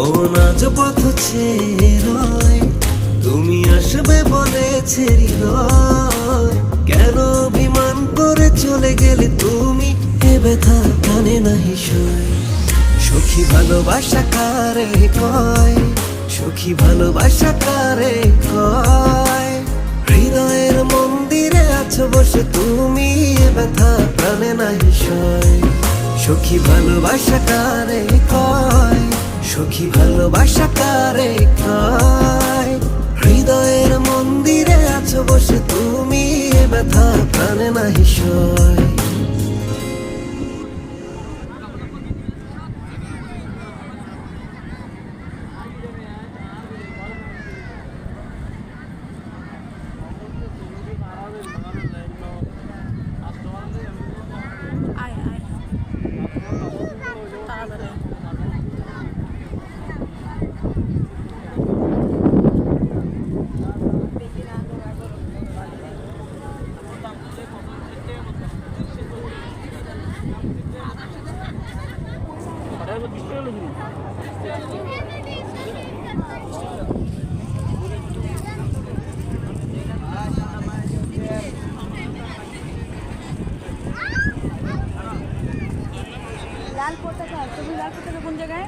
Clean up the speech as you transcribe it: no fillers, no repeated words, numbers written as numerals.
মন আজ পথ ছেড়ে তুমি আসবে বলেছে হৃদয়, কেন অভিমান করে চলে গেলে তুমি? এ ব্যথা কানে নাহি সয়। সখী ভালোবাসা কারে কয়, সখী ভালোবাসা কারে কয়? হৃদয়ের মন্দিরে আছো বসে তুমি, এ ব্যথা প্রাণে নাহি সয়। সখী ভালোবাসা কারে কয়, সখী ভালোবাসা কারে কয়? হৃদয়ের মন্দিরে আছো বসে তুমি, এ ব্যথা প্রাণে নাহি সয়। আয় আয় তাড়াতাড়ি লাল পতাকা, তুমি লাল পতাকা কোন জায়গায়?